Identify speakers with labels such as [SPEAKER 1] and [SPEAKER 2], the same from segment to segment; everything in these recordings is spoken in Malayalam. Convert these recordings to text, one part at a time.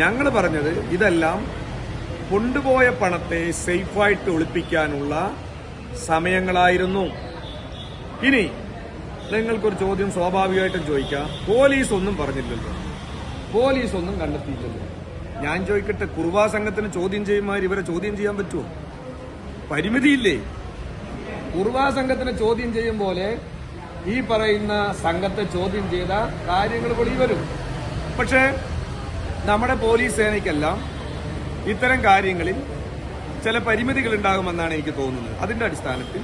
[SPEAKER 1] ഞങ്ങൾ പറഞ്ഞത് ഇതെല്ലാം കൊണ്ടുപോയ പണത്തെ സേഫായിട്ട് ഒളിപ്പിക്കാനുള്ള സമയങ്ങളായിരുന്നു. ഇനി നിങ്ങൾക്കൊരു ചോദ്യം സ്വാഭാവികമായിട്ടും ചോദിക്കാം, പോലീസ് ഒന്നും പറഞ്ഞില്ലല്ലോ, പോലീസ് ഒന്നും കണ്ടെത്തിയില്ലല്ലോ. ഞാൻ ചോദിക്കട്ടെ, കുർവാ സംഘത്തിന് ചോദ്യം ചെയ്യുമാർ ഇവരെ ചോദ്യം ചെയ്യാൻ പറ്റുമോ? പരിമിതിയില്ലേ? കുർവാ സംഘത്തിന് ചോദ്യം ചെയ്യും പോലെ ഈ പറയുന്ന സംഘത്തെ ചോദ്യം ചെയ്ത കാര്യങ്ങൾ വെളി വരും. പക്ഷേ നമ്മുടെ പോലീസ് സേനയ്ക്കെല്ലാം ഇത്തരം കാര്യങ്ങളിൽ ചില പരിമിതികൾ ഉണ്ടാകുമെന്നാണ് എനിക്ക് തോന്നുന്നത്. അതിന്റെ അടിസ്ഥാനത്തിൽ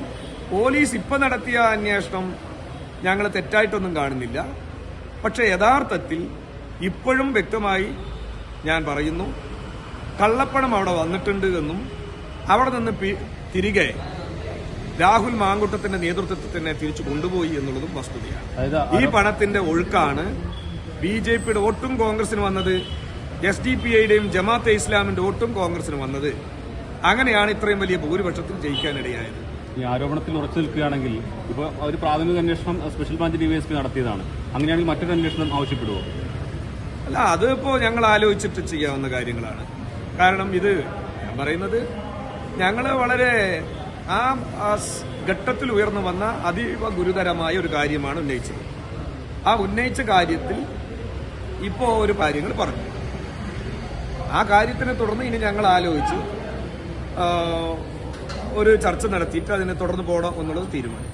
[SPEAKER 1] പോലീസ് ഇപ്പൊ നടത്തിയ അന്വേഷണം ഞങ്ങൾ തെറ്റായിട്ടൊന്നും കാണുന്നില്ല. പക്ഷെ യഥാർത്ഥത്തിൽ ഇപ്പോഴും വ്യക്തമായി ഞാൻ പറയുന്നു, കള്ളപ്പണം അവിടെ വന്നിട്ടുണ്ട് എന്നും അവിടെ നിന്ന് തിരികെ രാഹുൽ മാങ്കൂട്ടത്തിന്റെ നേതൃത്വത്തിൽ തന്നെ തിരിച്ചു കൊണ്ടുപോയി എന്നുള്ളതും വസ്തുതയാണ്. ഈ പണത്തിന്റെ ഒഴുക്കാണ് BJPയുടെ വോട്ടും കോൺഗ്രസിന് വന്നത്, SDPIയുടെയും ജമാഅത്തെ ഇസ്ലാമിന്റെ വോട്ടും കോൺഗ്രസിന് വന്നത്. അങ്ങനെയാണ് ഇത്രയും വലിയ ഭൂരിപക്ഷത്തിൽ ജയിക്കാനിടയായത്.
[SPEAKER 2] ഈ ആരോപണത്തിൽ ഉറച്ചു നിൽക്കുകയാണെങ്കിൽ ഇപ്പോൾ ഒരു പ്രാഥമിക അന്വേഷണം സ്പെഷ്യൽ ബ്രാഞ്ച് DYSP നടത്തിയതാണ്. അങ്ങനെയാണെങ്കിൽ മറ്റൊരു അന്വേഷണം ആവശ്യപ്പെടുമോ?
[SPEAKER 1] അല്ല, അതിപ്പോ ഞങ്ങൾ ആലോചിച്ചിട്ട് ചെയ്യാവുന്ന കാര്യങ്ങളാണ്. കാരണം ഇത് ഞാൻ പറയുന്നത് ഞങ്ങൾ വളരെ ആ ഘട്ടത്തിൽ ഉയർന്നു വന്ന അതീവ ഗുരുതരമായ ഒരു കാര്യമാണ് ഉന്നയിച്ചത്. ആ ഉന്നയിച്ച കാര്യത്തിൽ ഇപ്പോ ഒരു കാര്യങ്ങൾ പറഞ്ഞു. ആ കാര്യത്തിനെ തുടർന്ന് ഇനി ഞങ്ങൾ ആലോചിച്ച് ഒരു ചർച്ച നടത്തിയിട്ട് അതിനെ തുടർന്ന് പോകണം എന്നുള്ളത് തീരുമാനം.